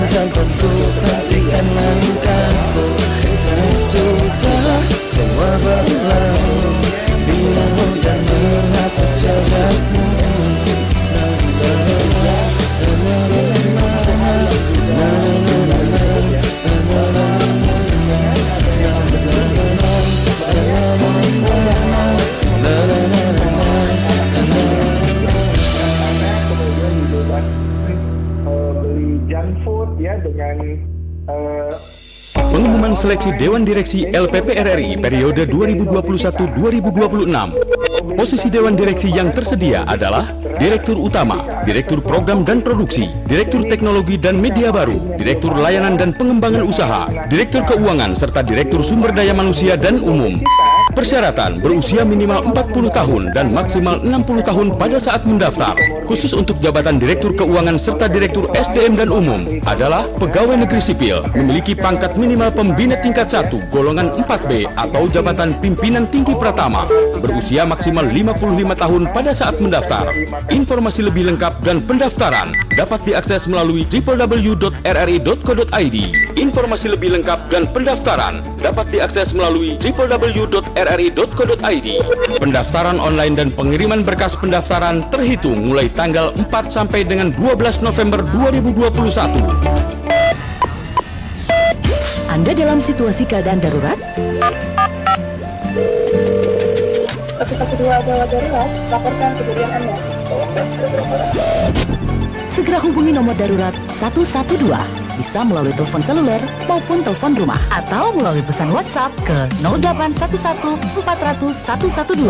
hujan tentu hentikan langkahku. Sesudah semua berlalu, biar hujan menghapus jejakmu. Pengumuman seleksi Dewan Direksi LPP RRI periode 2021-2026. Posisi Dewan Direksi yang tersedia adalah Direktur Utama, Direktur Program dan Produksi, Direktur Teknologi dan Media Baru, Direktur Layanan dan Pengembangan Usaha, Direktur Keuangan, serta Direktur Sumber Daya Manusia dan Umum. Persyaratan berusia minimal 40 tahun dan maksimal 60 tahun pada saat mendaftar. Khusus untuk jabatan Direktur Keuangan serta Direktur SDM dan Umum adalah pegawai negeri sipil, memiliki pangkat minimal pembina tingkat 1 golongan 4B atau jabatan pimpinan tinggi pratama, berusia maksimal 55 tahun pada saat mendaftar. Informasi lebih lengkap dan pendaftaran dapat diakses melalui www.rri.co.id. Informasi lebih lengkap dan pendaftaran dapat diakses melalui www.rri.co.id. Pendaftaran online dan pengiriman berkas pendaftaran terhitung mulai tanggal 4 sampai dengan 12 November 2021. Anda dalam situasi keadaan darurat? 112 adalah darurat, laporkan kejadian Anda. Segera hubungi nomor darurat 112, bisa melalui telepon seluler maupun telepon rumah, atau melalui pesan WhatsApp ke 0811 400 112.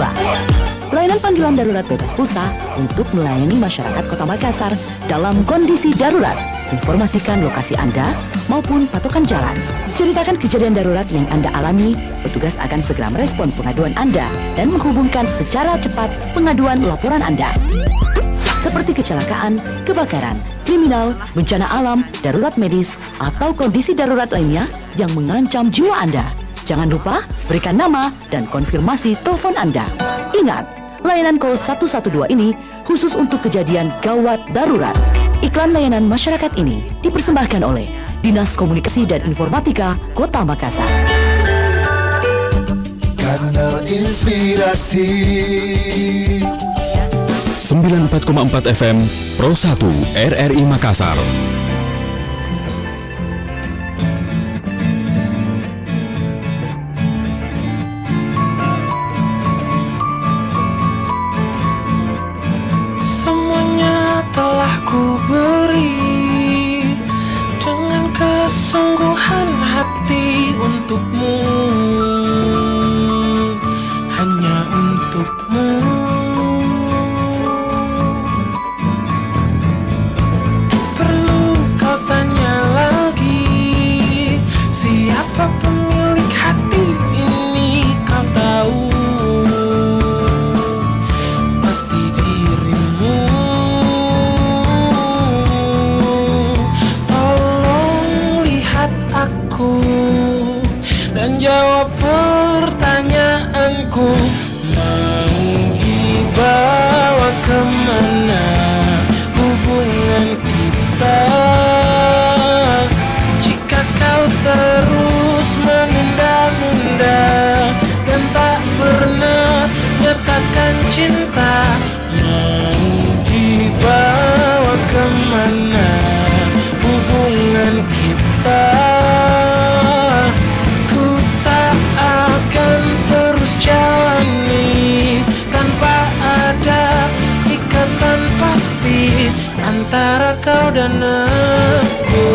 Pelayanan panggilan darurat bebas pulsa untuk melayani masyarakat Kota Makassar dalam kondisi darurat. Informasikan lokasi Anda maupun patokan jalan. Ceritakan kejadian darurat yang Anda alami, petugas akan segera merespon pengaduan Anda dan menghubungkan secara cepat pengaduan laporan Anda. Seperti kecelakaan, kebakaran, kriminal, bencana alam, darurat medis, atau kondisi darurat lainnya yang mengancam jiwa Anda. Jangan lupa berikan nama dan konfirmasi telepon Anda. Ingat, layanan call 112 ini khusus untuk kejadian gawat darurat. Iklan layanan masyarakat ini dipersembahkan oleh Dinas Komunikasi dan Informatika Kota Makassar. Kanal Inspirasi 94,4 FM Pro 1 RRI Makassar. Semuanya telah ku beri dengan kesungguhan hati untukmu, hanya untukmu. Pemilik hati ini kau tahu, pasti dirimu. Tolong lihat aku dan jawab pertanyaanku. Mau dibawa kemana hubungan kita jika kau terus menunda-nunda dan tak pernah nyatakan cinta? Mau dibawa kemana hubungan kita? Ku tak akan terus jalani tanpa ada ikatan pasti antara kau dan aku.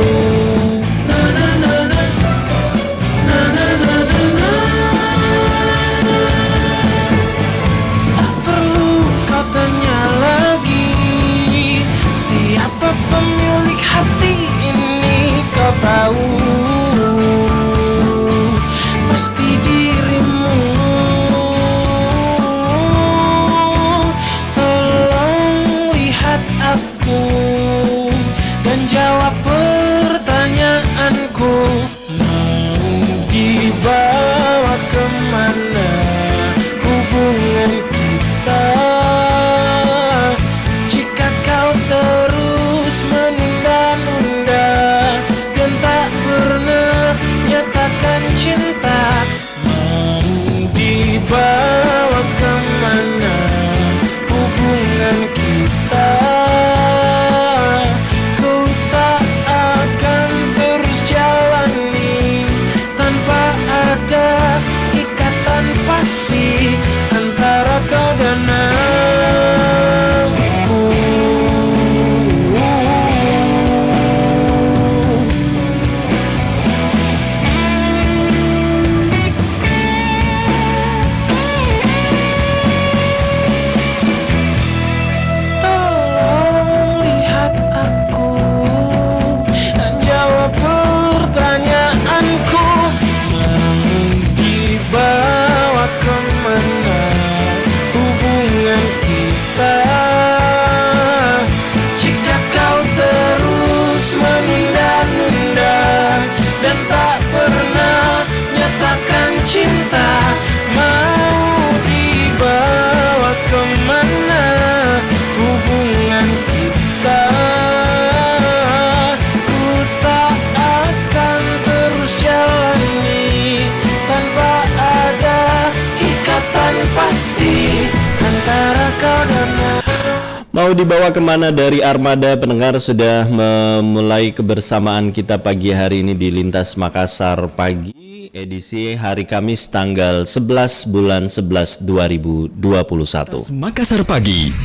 Pemilik hati ini kau tahu, pasti dirimu. Tolong lihat aku dan jawab pertanyaanku. Mau dibawa kemana hubungan kita jika kau terus menunda-nunda Mau dibawa kemana dari Armada? Pendengar sudah memulai kebersamaan kita pagi hari ini di Lintas Makassar Pagi, edisi hari Kamis tanggal 11 bulan 11 2021. Makassar Pagi.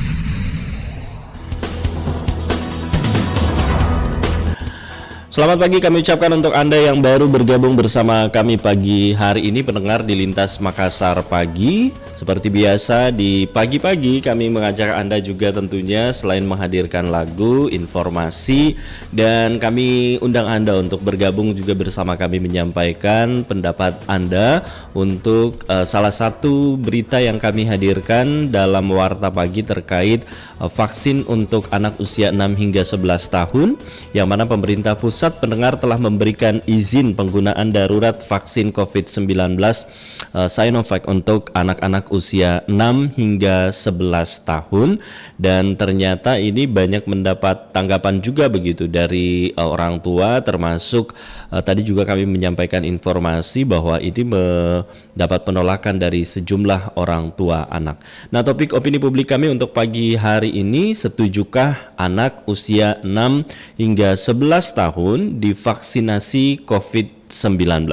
Selamat pagi kami ucapkan untuk Anda yang baru bergabung bersama kami pagi hari ini, pendengar di Lintas Makassar Pagi. Seperti biasa di pagi-pagi kami mengajak Anda juga tentunya selain menghadirkan lagu, informasi, dan kami undang Anda untuk bergabung juga bersama kami menyampaikan pendapat Anda untuk salah satu berita yang kami hadirkan dalam Warta Pagi terkait vaksin untuk anak usia 6 hingga 11 tahun yang mana pemerintah pusat, pendengar, telah memberikan izin penggunaan darurat vaksin COVID-19 Sinovac untuk anak-anak usia 6 hingga 11 tahun, dan ternyata ini banyak mendapat tanggapan juga begitu dari orang tua, termasuk tadi juga kami menyampaikan informasi bahwa ini mendapat penolakan dari sejumlah orang tua anak. Nah, topik opini publik kami untuk pagi hari ini, setujukah anak usia 6 hingga 11 tahun divaksinasi COVID-19?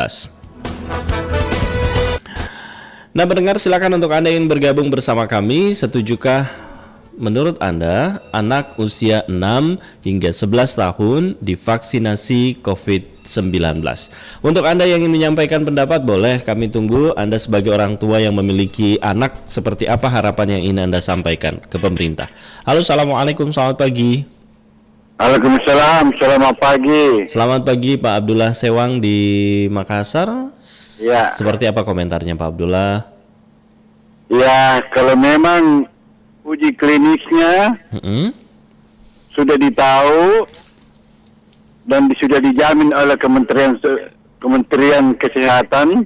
Nah, pendengar, silakan untuk Anda yang bergabung bersama kami, setujukah menurut Anda anak usia 6 hingga 11 tahun divaksinasi COVID-19? Untuk Anda yang ingin menyampaikan pendapat, boleh kami tunggu. Anda sebagai orang tua yang memiliki anak, seperti apa harapan yang ingin Anda sampaikan ke pemerintah? Halo, assalamualaikum, selamat pagi. Waalaikumsalam, selamat pagi. Selamat pagi Pak Abdullah Sewang di Makassar. Ya. Seperti apa komentarnya Pak Abdullah? Ya, kalau memang uji klinisnya sudah ditahu dan sudah dijamin oleh Kementerian Kesehatan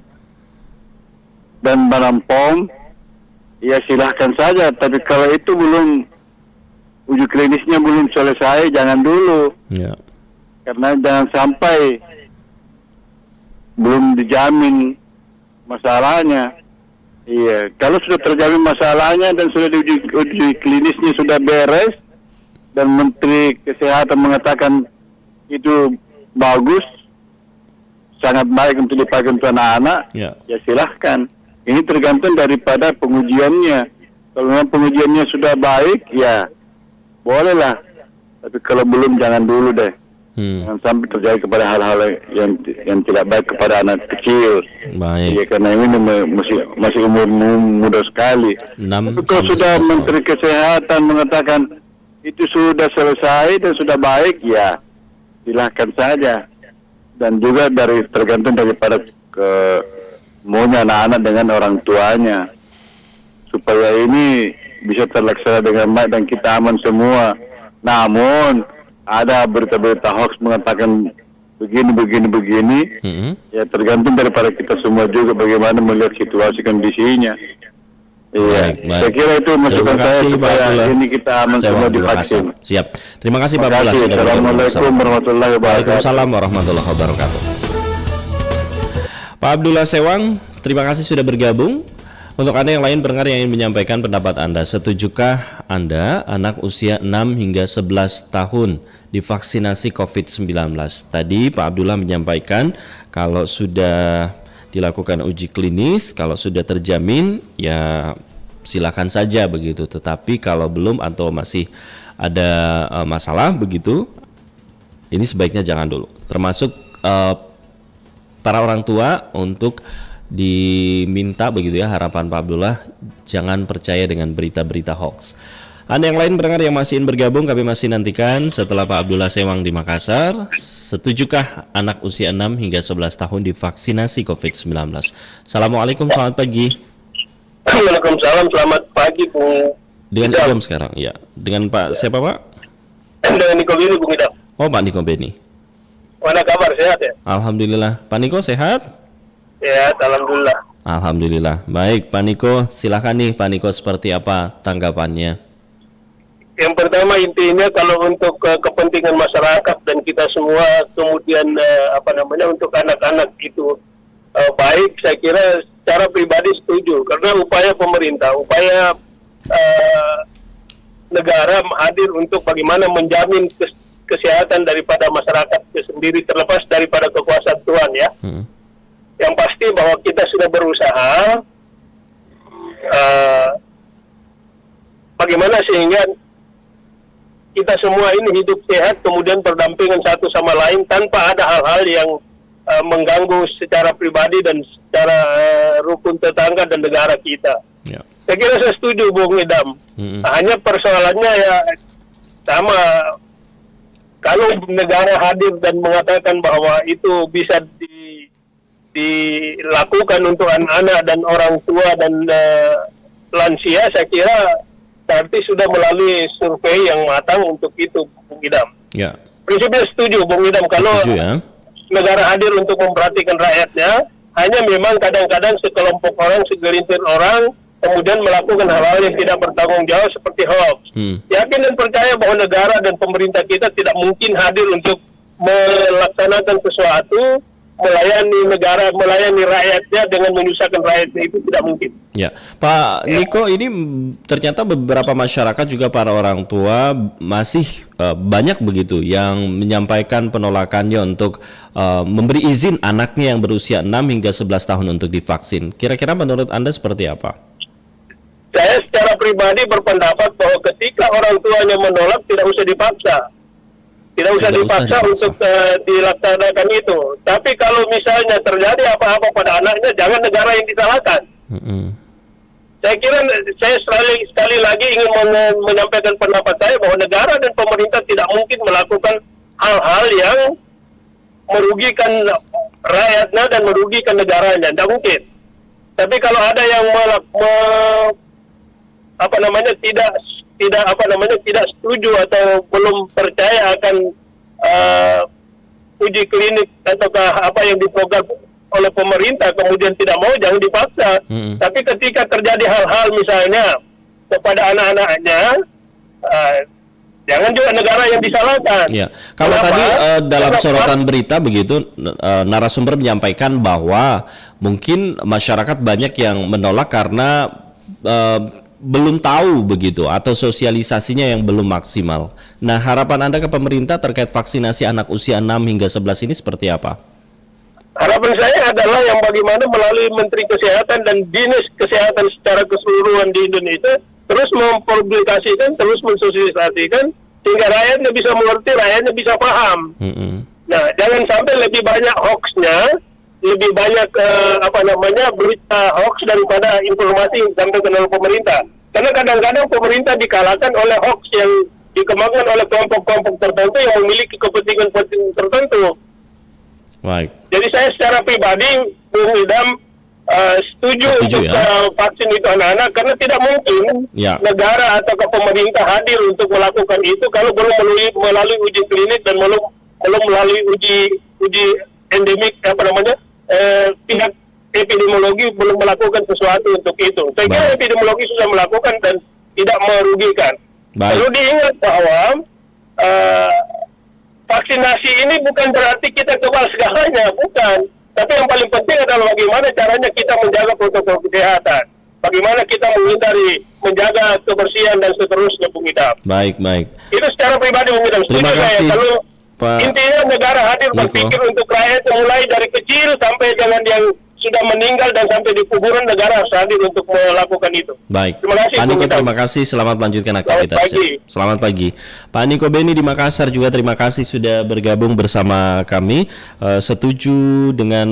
dan Badan POM, ya silahkan saja. Tapi kalau itu uji klinisnya belum selesai, jangan dulu. Ya. Karena jangan sampai belum dijamin masalahnya. Iya, kalau sudah terjamin masalahnya dan sudah uji klinisnya sudah beres dan Menteri Kesehatan mengatakan itu bagus, sangat baik untuk dipakai untuk anak-anak, ya silahkan. Ini tergantung daripada pengujiannya. Kalau memang pengujiannya sudah baik, ya bolehlah, tapi kalau belum jangan dulu deh. Jangan sampai terjadi kepada hal-hal yang tidak baik kepada anak kecil. Baik. Ya, karena ini masih umur muda sekali. Tapi kalau sudah Menteri Kesehatan mengatakan itu sudah selesai dan sudah baik, ya silahkan saja. Dan juga tergantung daripada maunya anak-anak dengan orang tuanya, supaya ini bisa terlaksana dengan baik dan kita aman semua. Namun ada berita-berita hoax mengatakan begini, ya tergantung daripada kita semua juga bagaimana melihat situasi kondisinya. Iya, saya kira itu masukan saya supaya ini kita aman semua divaksin. Siap. Terima kasih Pak Abdullah. Assalamualaikum warahmatullahi wabarakatuh. Waalaikumsalam warahmatullahi wabarakatuh. Pak Abdullah Sewang, terima kasih sudah bergabung. Untuk Anda yang lain pendengar yang ingin menyampaikan pendapat Anda, setujukah Anda anak usia 6 hingga 11 tahun divaksinasi COVID-19? Tadi Pak Abdullah menyampaikan kalau sudah dilakukan uji klinis, kalau sudah terjamin, ya silakan saja begitu. Tetapi kalau belum atau masih ada masalah begitu, ini sebaiknya jangan dulu. Termasuk para orang tua untuk diminta begitu ya, harapan Pak Abdullah, jangan percaya dengan berita-berita hoax. Anda yang lain pendengar yang masih ingin bergabung, kami masih nantikan setelah Pak Abdullah Sewang di Makassar. Setujukah anak usia 6 hingga 11 tahun divaksinasi COVID-19? Assalamualaikum, selamat pagi. Waalaikumsalam, selamat pagi Bung. Dengan Idam sekarang, ya. Dengan Pak siapa Pak? Dengan Niko Beni, Bung Idam. Oh, Pak Niko Beni. Mana kabar, sehat ya? Alhamdulillah. Pak Niko sehat? Ya, alhamdulillah. Alhamdulillah. Baik, Pak Niko, silakan nih Pak Niko, seperti apa tanggapannya? Yang pertama, intinya kalau untuk kepentingan masyarakat dan kita semua, kemudian untuk anak-anak itu baik, saya kira secara pribadi setuju, karena upaya pemerintah, upaya negara hadir untuk bagaimana menjamin kesehatan daripada masyarakat itu sendiri terlepas daripada kekuasaan Tuhan ya. Yang pasti bahwa kita sudah berusaha bagaimana sehingga kita semua ini hidup sehat kemudian berdampingan satu sama lain tanpa ada hal-hal yang mengganggu secara pribadi dan secara rukun tetangga dan negara kita. Ya. Saya kira saya setuju Bung Idam. Hanya persoalannya ya sama, kalau negara hadir dan mengatakan bahwa itu bisa dilakukan untuk anak-anak dan orang tua dan lansia, saya kira berarti sudah melalui survei yang matang untuk itu, Bung Idam. Ya. Prinsipnya setuju, Bung Idam, kalau Setuju, ya. negara hadir untuk memperhatikan rakyatnya, hanya memang kadang-kadang sekelompok orang, segelintir orang, kemudian melakukan hal-hal yang tidak bertanggung jawab seperti hoax. Yakin dan percaya bahwa negara dan pemerintah kita tidak mungkin hadir untuk melaksanakan sesuatu, melayani negara, melayani rakyatnya dengan menyusahkan rakyatnya, itu tidak mungkin. Ya, Pak Niko, ini ternyata beberapa masyarakat juga para orang tua masih banyak begitu yang menyampaikan penolakannya untuk memberi izin anaknya yang berusia 6 hingga 11 tahun untuk divaksin. Kira-kira menurut Anda seperti apa? Saya secara pribadi berpendapat bahwa ketika orang tuanya menolak, tidak usah dipaksa. Tidak usah dipaksa untuk dilaksanakan itu. Tapi kalau misalnya terjadi apa-apa pada anaknya, jangan negara yang disalahkan. Saya kira saya sekali lagi ingin menyampaikan pendapat saya bahwa negara dan pemerintah tidak mungkin melakukan hal-hal yang merugikan rakyatnya dan merugikan negaranya. Tidak mungkin. Tapi kalau ada yang tidak setuju atau belum percaya akan uji klinik ataukah apa yang diprogram oleh pemerintah, kemudian tidak mau, jangan dipaksa. Tapi ketika terjadi hal-hal misalnya kepada anak-anaknya, jangan juga negara yang disalahkan. Ya. Kalau tadi dalam sorotan berita begitu, narasumber menyampaikan bahwa mungkin masyarakat banyak yang menolak karena belum tahu begitu atau sosialisasinya yang belum maksimal. Nah, harapan Anda ke pemerintah terkait vaksinasi anak usia 6 hingga 11 ini seperti apa? Harapan saya adalah yang bagaimana melalui Menteri Kesehatan dan Dinas Kesehatan secara keseluruhan di Indonesia terus mempublikasikan, terus mensosialisasikan sehingga rakyatnya bisa mengerti, rakyatnya bisa paham. Nah, jangan sampai lebih banyak hoaxnya, lebih banyak berita hoax daripada informasi yang disampaikan oleh pemerintah. Karena kadang-kadang pemerintah dikalahkan oleh hoax yang dikembangkan oleh kelompok-kelompok tertentu yang memiliki kepentingan tertentu. Baik. Jadi saya secara pribadi, Bung Idam, setuju untuk vaksin itu anak-anak, karena tidak mungkin negara atau pemerintah hadir untuk melakukan itu kalau belum melalui uji klinik dan belum melalui uji endemik pihak epidemiologi belum melakukan sesuatu untuk itu. Saya kira epidemiologi sudah melakukan dan tidak merugikan. Perlu diingat bahwa vaksinasi ini bukan berarti kita kebal segalanya, bukan. Tapi yang paling penting adalah bagaimana caranya kita menjaga protokol kesehatan. Bagaimana kita menjaga kebersihan dan seterusnya, Bung Idam. Baik. Itu secara pribadi, Bung Idam. Terima kasih. Kalau Pak intinya negara hadir berpikir untuk rakyat mulai dari kecil sampai dengan yang sudah meninggal dan sampai di kuburan, negara harus hadir untuk melakukan itu. Baik. Terima kasih. Pak Niko, terima kasih. Selamat melanjutkan aktivitasnya. Selamat pagi. Pak Niko Beni di Makassar juga terima kasih sudah bergabung bersama kami. Setuju dengan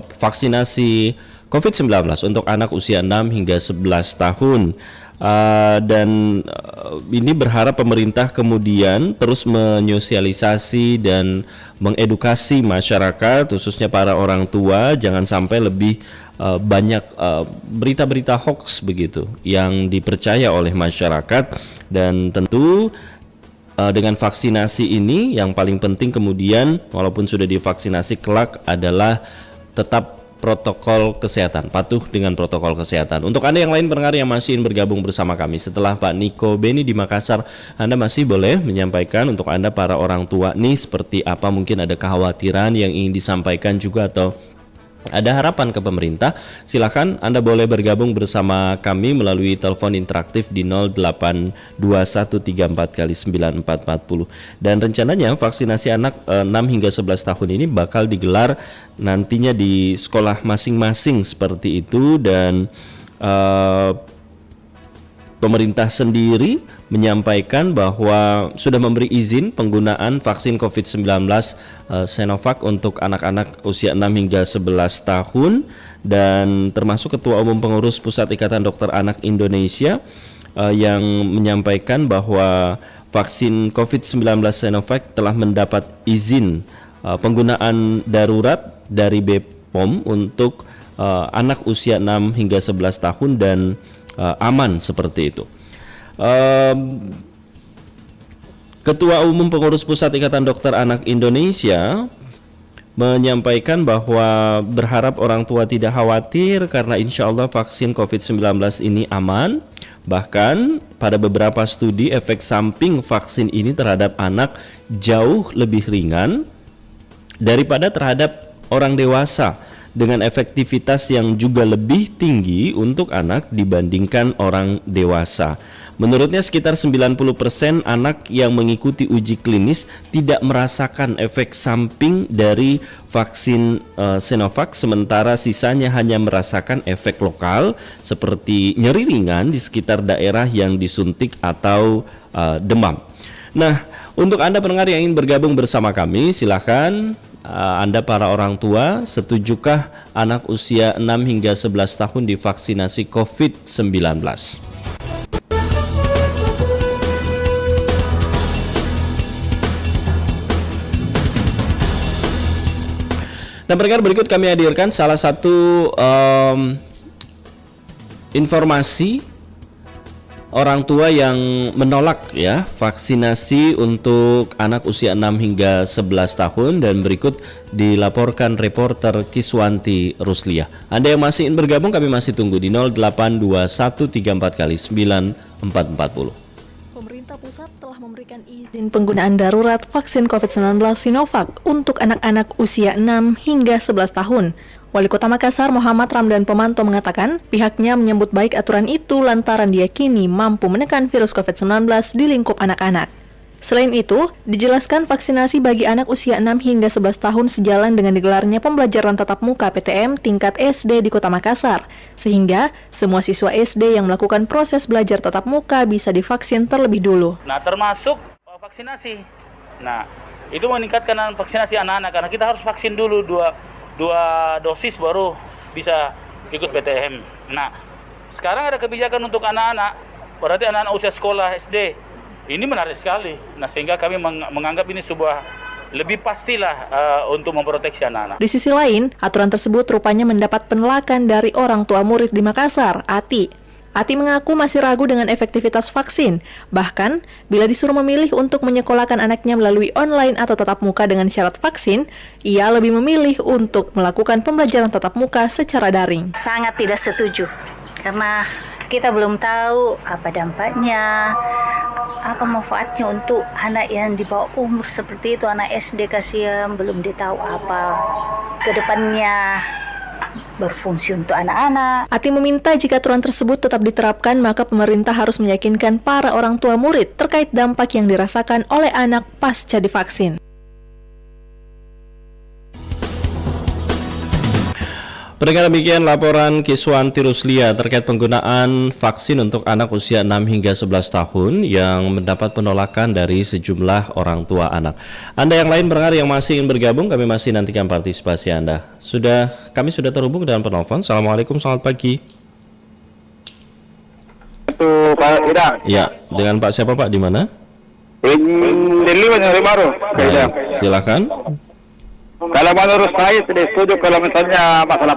vaksinasi COVID-19 untuk anak usia 6 hingga 11 tahun. Dan ini berharap pemerintah kemudian terus menyosialisasi dan mengedukasi masyarakat, khususnya para orang tua, jangan sampai lebih banyak berita-berita hoax begitu yang dipercaya oleh masyarakat. Dan tentu dengan vaksinasi ini yang paling penting kemudian, walaupun sudah divaksinasi, kelak adalah tetap protokol kesehatan, patuh dengan protokol kesehatan. Untuk Anda yang lain pendengar yang masih ingin bergabung bersama kami setelah Pak Niko Beni di Makassar, Anda masih boleh menyampaikan untuk Anda para orang tua nih seperti apa, mungkin ada kekhawatiran yang ingin disampaikan juga atau Ada harapan ke pemerintah. Silakan Anda boleh bergabung bersama kami melalui telepon interaktif di 082134 dan rencananya vaksinasi anak 6 hingga 11 tahun ini bakal digelar nantinya di sekolah masing-masing seperti itu, dan pemerintah sendiri menyampaikan bahwa sudah memberi izin penggunaan vaksin COVID-19 Sinovac untuk anak-anak usia 6 hingga 11 tahun, dan termasuk Ketua Umum Pengurus Pusat Ikatan Dokter Anak Indonesia yang menyampaikan bahwa vaksin COVID-19 Sinovac telah mendapat izin penggunaan darurat dari BPOM untuk anak usia 6 hingga 11 tahun dan aman seperti itu. Ketua Umum Pengurus Pusat Ikatan Dokter Anak Indonesia menyampaikan bahwa berharap orang tua tidak khawatir karena insya Allah vaksin COVID-19 ini aman. Bahkan pada beberapa studi efek samping vaksin ini terhadap anak jauh lebih ringan daripada terhadap orang dewasa, dengan efektivitas yang juga lebih tinggi untuk anak dibandingkan orang dewasa. Menurutnya sekitar 90% anak yang mengikuti uji klinis tidak merasakan efek samping dari vaksin Sinovac, sementara sisanya hanya merasakan efek lokal seperti nyeri ringan di sekitar daerah yang disuntik atau demam. Nah, untuk Anda pendengar yang ingin bergabung bersama kami, silakan. Anda para orang tua, setujukah anak usia 6 hingga 11 tahun divaksinasi COVID-19? Dan pendengar, berikut kami hadirkan salah satu informasi orang tua yang menolak ya vaksinasi untuk anak usia 6 hingga 11 tahun, dan berikut dilaporkan reporter Kiswanti Rusliah. Anda yang masih ingin bergabung, kami masih tunggu di 082134 Pemerintah pusat telah memberikan izin penggunaan darurat vaksin COVID-19 Sinovac untuk anak-anak usia 6 hingga 11 tahun. Wali Kota Makassar Muhammad Ramdan Pemanto mengatakan pihaknya menyambut baik aturan itu lantaran diyakini mampu menekan virus COVID-19 di lingkup anak-anak. Selain itu, dijelaskan vaksinasi bagi anak usia 6 hingga 11 tahun sejalan dengan digelarnya pembelajaran tatap muka PTM tingkat SD di Kota Makassar, sehingga semua siswa SD yang melakukan proses belajar tatap muka bisa divaksin terlebih dulu. Nah, termasuk vaksinasi. Nah, itu meningkatkan vaksinasi anak-anak karena kita harus vaksin dulu dua dosis baru bisa ikut PTM. Nah, sekarang ada kebijakan untuk anak-anak, berarti anak-anak usia sekolah SD. Ini menarik sekali. Nah, sehingga kami menganggap ini sebuah lebih pastilah untuk memproteksi anak-anak. Di sisi lain, aturan tersebut rupanya mendapat penolakan dari orang tua murid di Makassar, Ati. Ati mengaku masih ragu dengan efektivitas vaksin. Bahkan, bila disuruh memilih untuk menyekolahkan anaknya melalui online atau tatap muka dengan syarat vaksin, ia lebih memilih untuk melakukan pembelajaran tatap muka secara daring. Sangat tidak setuju, karena kita belum tahu apa dampaknya, apa manfaatnya untuk anak yang di bawah umur seperti itu, anak SD kasihan, belum ditahu apa kedepannya berfungsi untuk anak-anak. Ati meminta jika aturan tersebut tetap diterapkan, maka pemerintah harus meyakinkan para orang tua murid terkait dampak yang dirasakan oleh anak pasca divaksin. Pendengar, demikian laporan Kiswanti Rusliah terkait penggunaan vaksin untuk anak usia 6 hingga 11 tahun yang mendapat penolakan dari sejumlah orang tua anak. Anda yang lain pendengar yang masih ingin bergabung, kami masih nantikan partisipasi Anda. Kami sudah terhubung dengan penelpon. Assalamualaikum, selamat pagi. Itu Pak Idang. Ya, dengan Pak siapa Pak, di mana? Di baru. Baik, silakan. Kalau menurut saya tidak setuju kalau misalnya masalah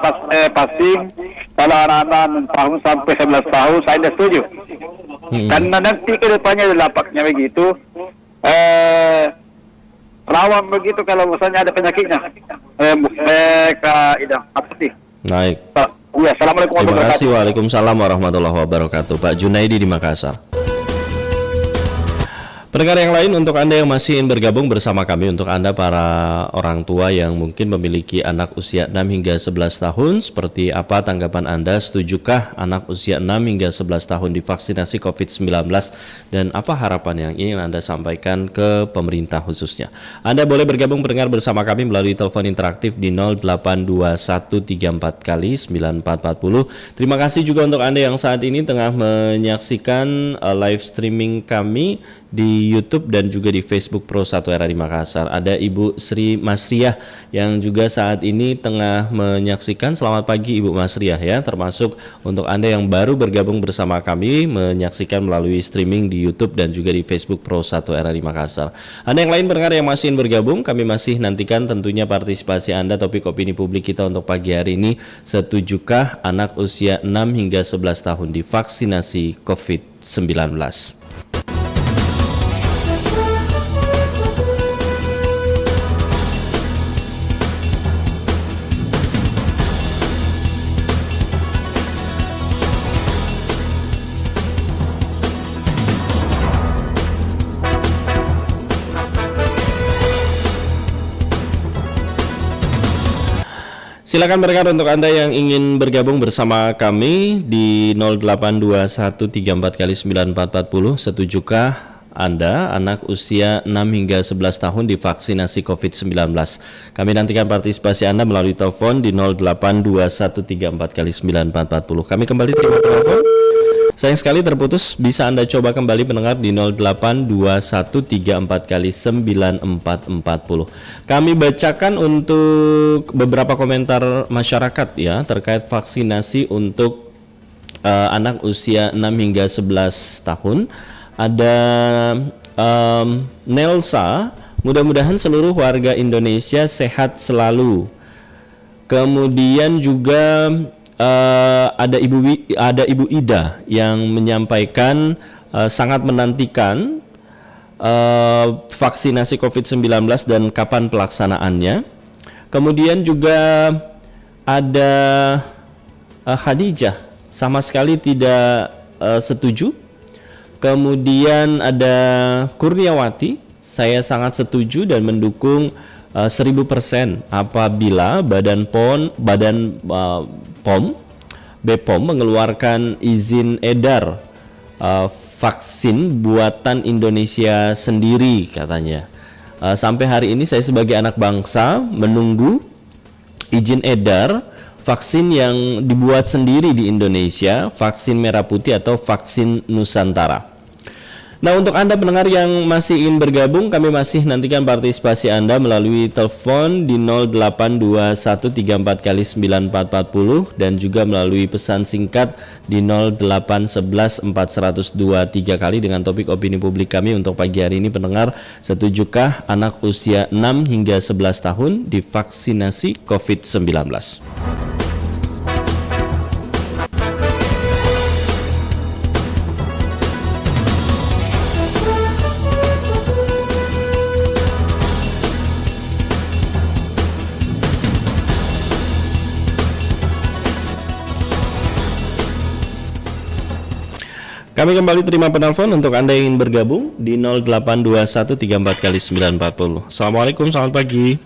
passing, kalau anak-anak tahun sampai 11 tahun saya tidak setuju. Karena nanti ke depannya lapaknya begitu, rawan begitu kalau misalnya ada penyakitnya. Apa sih? Baik. Ya, Assalamualaikum warahmatullahi wabarakatuh. Terima kasih. Waalaikumsalam warahmatullahi wabarakatuh. Pak Junaidi di Makassar. Pendengar yang lain, untuk Anda yang masih ingin bergabung bersama kami, untuk Anda para orang tua yang mungkin memiliki anak usia 6 hingga 11 tahun, seperti apa tanggapan Anda? Setujukah anak usia 6 hingga 11 tahun divaksinasi COVID-19, dan apa harapan yang ingin Anda sampaikan ke pemerintah khususnya? Anda boleh bergabung pendengar bersama kami melalui telepon interaktif di 082134 kali 9440. Terima kasih juga untuk Anda yang saat ini tengah menyaksikan live streaming kami di YouTube dan juga di Facebook Pro 1 RRI Makassar. Ada Ibu Sri Masriah yang juga saat ini tengah menyaksikan. Selamat pagi Ibu Masriah ya, termasuk untuk Anda yang baru bergabung bersama kami menyaksikan melalui streaming di YouTube dan juga di Facebook Pro 1 RRI Makassar. Anda yang lain pendengar yang masih ingin bergabung, kami masih nantikan tentunya partisipasi Anda. Topik opini publik kita untuk pagi hari ini, setujukah anak usia 6 hingga 11 tahun divaksinasi COVID-19? Silakan berkat untuk Anda yang ingin bergabung bersama kami di 082134 kali 9440. Setujukah Anda anak usia 6 hingga 11 tahun divaksinasi COVID-19? Kami nantikan partisipasi Anda melalui telepon di 082134 kali 9440. Kami kembali terima telepon. Sayang sekali terputus, bisa Anda coba kembali pendengar di 082134 kali 9440. Kami bacakan untuk beberapa komentar masyarakat ya terkait vaksinasi untuk anak usia 6 hingga 11 tahun. Ada Nelsa, mudah-mudahan seluruh warga Indonesia sehat selalu. Kemudian juga ada Ibu Ida yang menyampaikan sangat menantikan vaksinasi COVID-19 dan kapan pelaksanaannya. Kemudian juga ada Khadijah, sama sekali tidak setuju. Kemudian ada Kurniawati, saya sangat setuju dan mendukung 1000% apabila BPOM mengeluarkan izin edar vaksin buatan Indonesia sendiri katanya. Sampai hari ini saya sebagai anak bangsa menunggu izin edar vaksin yang dibuat sendiri di Indonesia, vaksin merah putih atau vaksin Nusantara. Nah, untuk Anda pendengar yang masih ingin bergabung, kami masih nantikan partisipasi Anda melalui telepon di 082134 kali 9440 dan juga melalui pesan singkat di 0811 402 3 kali dengan topik opini publik kami untuk pagi hari ini pendengar, setujukah anak usia 6 hingga 11 tahun divaksinasi COVID-19? Kami kembali terima penelpon untuk Anda yang ingin bergabung di 082134 kali 940. Assalamualaikum, selamat pagi.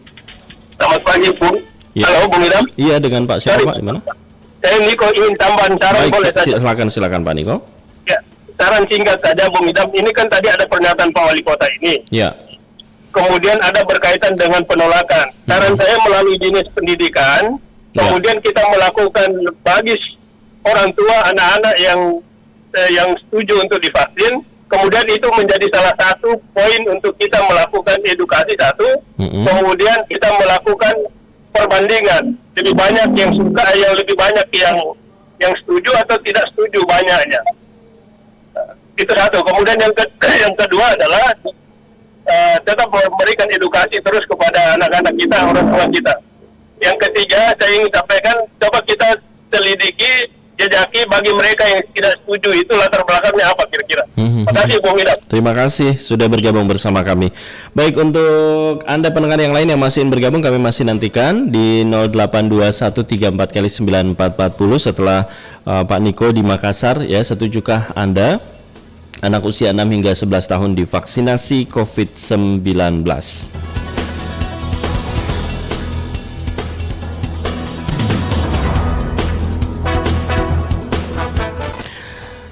Selamat pagi, Bung. Ya. Halo, Bung Idam. Iya, dengan Pak siapa, Pak? Di mana? Saya Niko, ingin tambahan saran. Baik, boleh saja. silakan Pak Niko. Ya, saran singkat saja, Bung Idam. Ini kan tadi ada pernyataan Pak Wali Kota ini. Ya. Kemudian ada berkaitan dengan penolakan. Saran saya melalui dinas pendidikan, kemudian kita melakukan bagi orang tua anak-anak yang setuju untuk divaksin, kemudian itu menjadi salah satu poin untuk kita melakukan edukasi satu, kemudian kita melakukan perbandingan, lebih banyak yang suka, yang lebih banyak yang setuju atau tidak setuju banyaknya. Itu satu. Kemudian yang kedua adalah tetap memberikan edukasi terus kepada anak-anak kita, orang tua kita. Yang ketiga, saya ingin sampaikan, coba kita selidiki, jejaki bagi mereka yang tidak setuju itu latar belakangnya apa kira-kira. Terima kasih, Bung Idam. Terima kasih sudah bergabung bersama kami. Baik, untuk Anda pendengar yang lain yang masih ingin bergabung, kami masih nantikan di 082134 kali 9440 setelah Pak Niko di Makassar ya. Setujukah Anda anak usia 6 hingga 11 tahun divaksinasi COVID-19.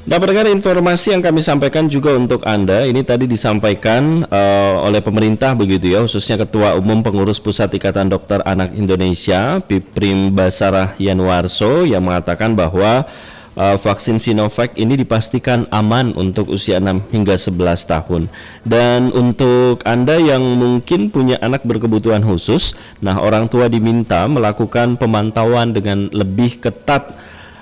Nah, pendengar, informasi yang kami sampaikan juga untuk Anda ini tadi disampaikan oleh pemerintah begitu ya, khususnya Ketua Umum Pengurus Pusat Ikatan Dokter Anak Indonesia, Piprim Basarah Yanwarso, yang mengatakan bahwa vaksin Sinovac ini dipastikan aman untuk usia 6 hingga 11 tahun. Dan untuk Anda yang mungkin punya anak berkebutuhan khusus, nah orang tua diminta melakukan pemantauan dengan lebih ketat.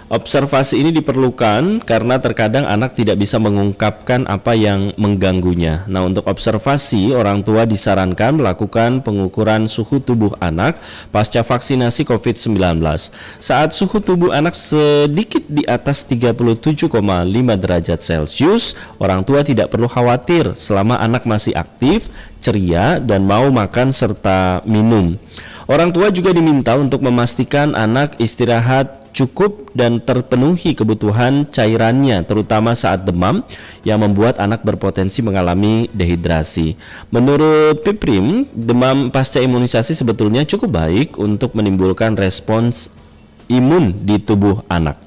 Observasi ini diperlukan karena terkadang anak tidak bisa mengungkapkan apa yang mengganggunya. Nah, untuk observasi, orang tua disarankan melakukan pengukuran suhu tubuh anak pasca vaksinasi COVID-19. Saat suhu tubuh anak sedikit di atas 37,5 derajat Celcius, orang tua tidak perlu khawatir selama anak masih aktif, ceria, dan mau makan serta minum. Orang tua juga diminta untuk memastikan anak istirahat cukup dan terpenuhi kebutuhan cairannya, terutama saat demam yang membuat anak berpotensi mengalami dehidrasi. Menurut Piprim, demam pasca imunisasi sebetulnya cukup baik untuk menimbulkan respons imun di tubuh anak.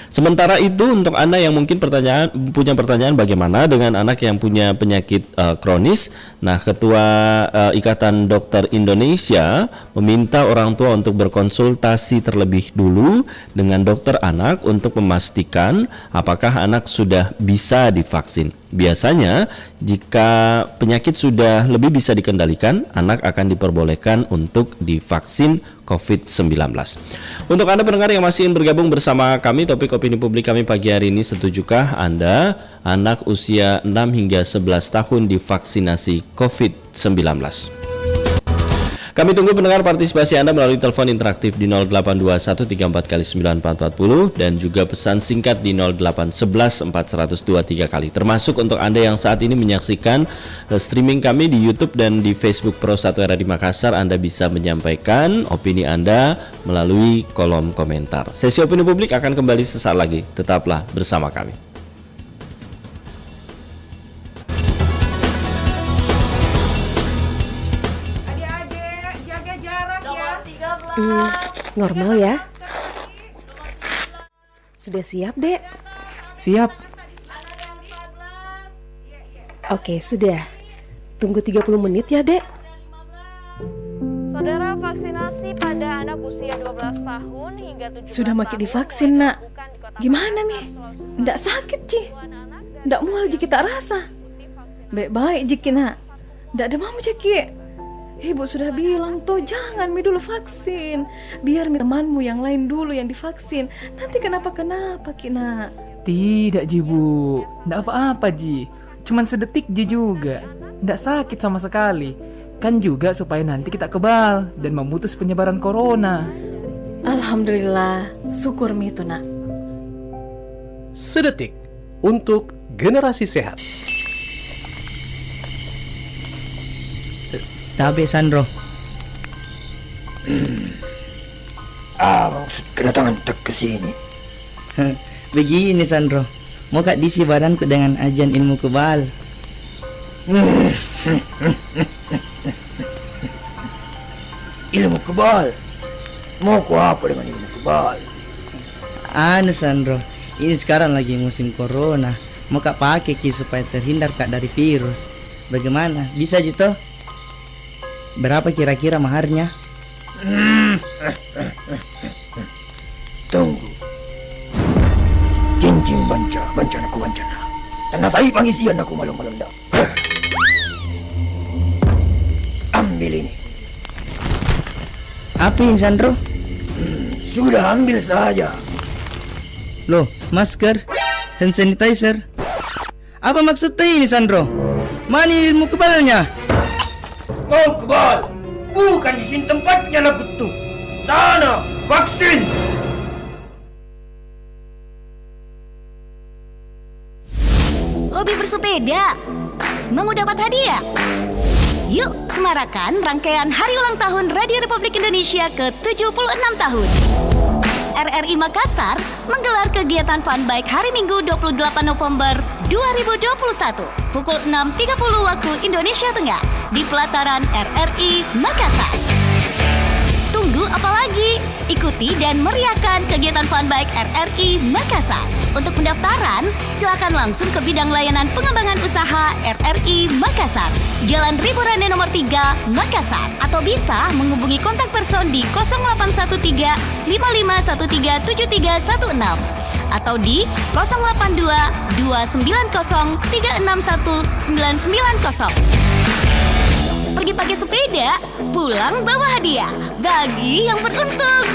Sementara itu, untuk Anda yang mungkin punya pertanyaan bagaimana dengan anak yang punya penyakit kronis, nah Ketua Ikatan Dokter Indonesia meminta orang tua untuk berkonsultasi terlebih dulu dengan dokter anak untuk memastikan apakah anak sudah bisa divaksin. Biasanya jika penyakit sudah lebih bisa dikendalikan, anak akan diperbolehkan untuk divaksin COVID-19. Untuk Anda pendengar yang masih ingin bergabung bersama kami, topik opini publik kami pagi hari ini, setujukah Anda anak usia 6 hingga 11 tahun divaksinasi COVID-19? Kami tunggu pendengar partisipasi Anda melalui telepon interaktif di 082134 dan juga pesan singkat di 0811 402 3 kali. Termasuk untuk Anda yang saat ini menyaksikan streaming kami di YouTube dan di Facebook Pro 1 Era di Makassar, Anda bisa menyampaikan opini Anda melalui kolom komentar. Sesi opini publik akan kembali sesaat lagi. Tetaplah bersama kami. Normal ya. Sudah siap, Dek? Siap. Oke, sudah. Tunggu 30 menit ya, Dek. Saudara, vaksinasi pada anak usia 12 tahun hingga 17 Sudah makin divaksin, Nak. Gimana, Mi? Nggak sakit, Ji? Nggak mual, Ji, kita rasa. Baik-baik, Ji, Nak. Nggak demam, Ji. Ibu sudah bilang tuh jangan Mi dulu vaksin, biar Mi temanmu yang lain dulu yang divaksin. Nanti kenapa-kenapa Kina? Tidak Ji Bu, nggak apa-apa Ji. Cuman sedetik Ji juga, nggak sakit sama sekali. Kan juga supaya nanti kita kebal dan memutus penyebaran corona. Alhamdulillah, syukur Mi itu Nak. Sedetik untuk generasi sehat. Tabe Sandro. Maksud kedatangan tak ke sini. Begini Sandro, mau kak diisi badanku dengan ajian ilmu kebal. Ilmu kebal? Mau ku apa dengan ilmu kebal? Anu Sandro, ini sekarang lagi musim corona. Mau kak pakai supaya terhindar kak dari virus. Bagaimana? Bisa gitu? Berapa kira-kira maharnya? Tunggu. Cincin bancana ku bancana. Tanah saya pangisian aku malam-malam dah. Ambil ini. Apa ini Sandro? Sudah ambil saja. Loh, masker, hand sanitizer. Apa maksudnya ini Sandro? Mana ilmu kebalnya? Kau kebal, bukan di sini tempatnya lah betul. Sana, vaksin. Hobi bersepeda, mau dapat hadiah? Yuk, semarakan rangkaian Hari Ulang Tahun Radio Republik Indonesia ke-76 tahun. RRI Makassar menggelar kegiatan fun bike hari Minggu 28 November 2021 pukul 6.30 waktu Indonesia Tengah di pelataran RRI Makassar. Tunggu apa lagi? Ikuti dan meriahkan kegiatan Fun Bike RRI Makassar. Untuk pendaftaran, silakan langsung ke bidang layanan pengembangan usaha RRI Makassar, Jalan Riburane nomor 3, Makassar, atau bisa menghubungi kontak person di 0813 5513 7316 atau di 082 290 361 990. Pergi pakai sepeda, pulang bawa hadiah bagi yang beruntung.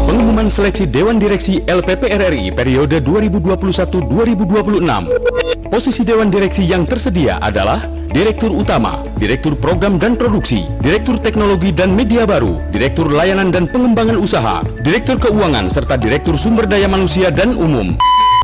Pengumuman seleksi Dewan Direksi LPP RRI periode 2021-2026. Posisi Dewan Direksi yang tersedia adalah Direktur Utama, Direktur Program dan Produksi, Direktur Teknologi dan Media Baru, Direktur Layanan dan Pengembangan Usaha, Direktur Keuangan, serta Direktur Sumber Daya Manusia dan Umum.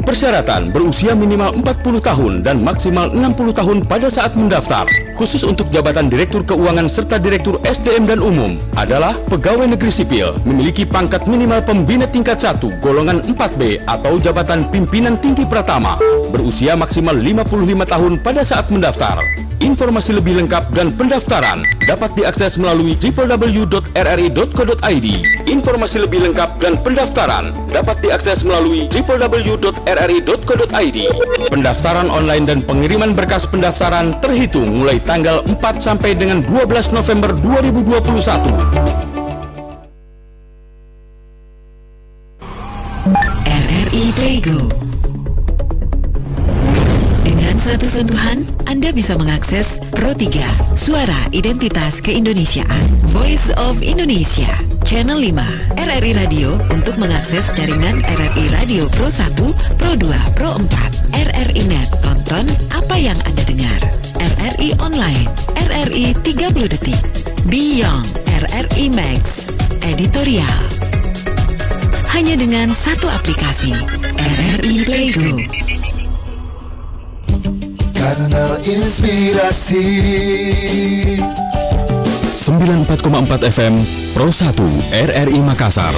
Persyaratan berusia minimal 40 tahun dan maksimal 60 tahun pada saat mendaftar. Khusus untuk jabatan Direktur Keuangan serta Direktur SDM dan Umum adalah pegawai negeri sipil, memiliki pangkat minimal pembina tingkat 1 golongan 4B atau jabatan pimpinan tinggi pratama, berusia maksimal 55 tahun pada saat mendaftar. Informasi lebih lengkap dan pendaftaran dapat diakses melalui www.rri.co.id. Informasi lebih lengkap dan pendaftaran dapat diakses melalui www.rri.co.id. Pendaftaran online dan pengiriman berkas pendaftaran terhitung mulai tanggal 4 sampai dengan 12 November 2021. RRI Playgo. Dengan satu sentuhan, Anda bisa mengakses Pro 3, Suara Identitas Keindonesiaan, Voice of Indonesia, Channel 5, RRI Radio untuk mengakses jaringan RRI Radio Pro 1, Pro 2, Pro 4, RRI Net, tonton apa yang Anda dengar, RRI Online, RRI 30 Detik, Beyond, RRI Max, Editorial. Hanya dengan satu aplikasi, RRI Playgo. Kanal Inspirasi 94,4 FM Pro 1 RRI Makassar.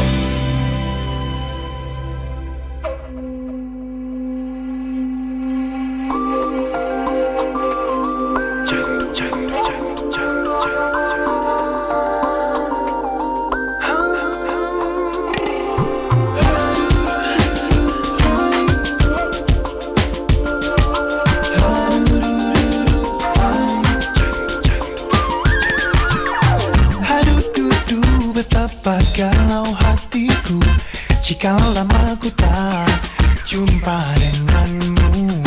Galau hatiku jikalau lama ku tak jumpa denganmu.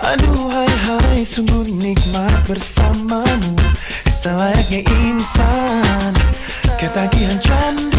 Aduh hai sungguh nikmat bersamamu, selayaknya insan ketagihan candu.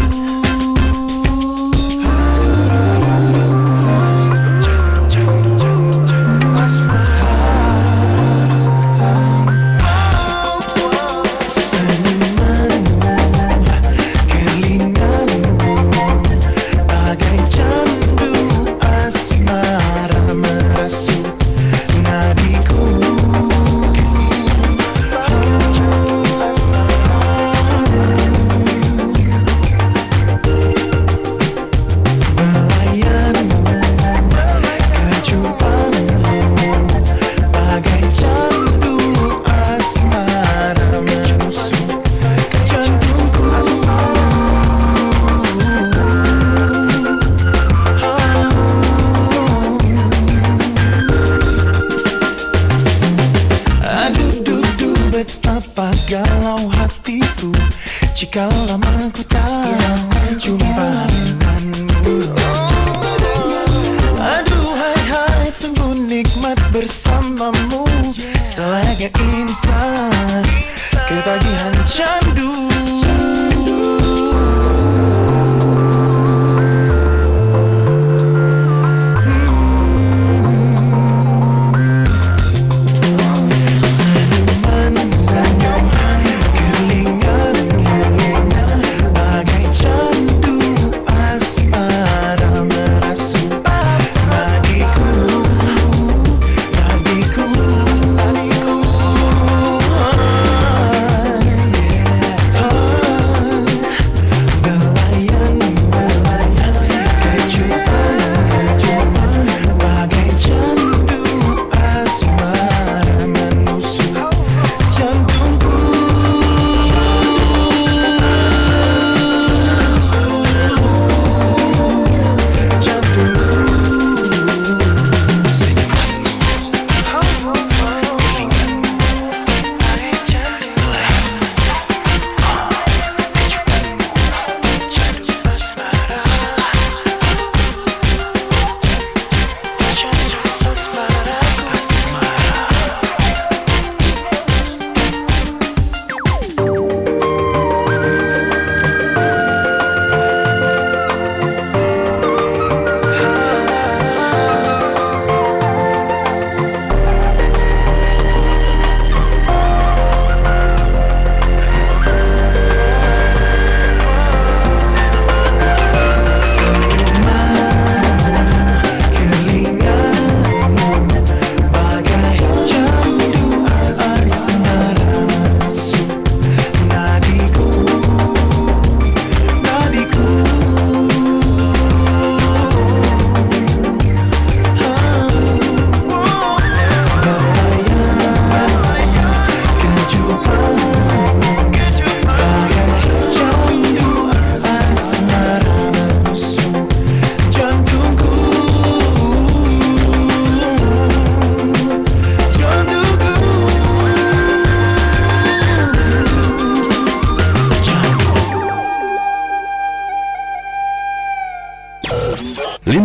Galau hatiku jikalau lama ku tak jumpa denganmu. Aduh hai sungguh nikmat bersamamu, selayaknya insan ketagihan candu.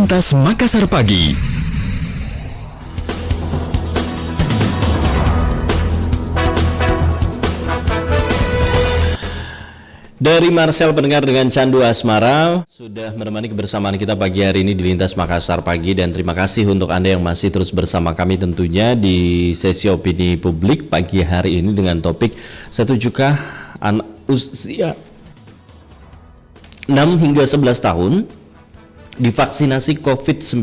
Dilintas Makassar Pagi. Dari Marcel pendengar dengan Candu Asmara sudah menemani kebersamaan kita pagi hari ini di Lintas Makassar Pagi, dan terima kasih untuk Anda yang masih terus bersama kami tentunya di sesi opini publik pagi hari ini dengan topik 1 juta anak usia 6 hingga 11 tahun divaksinasi COVID-19.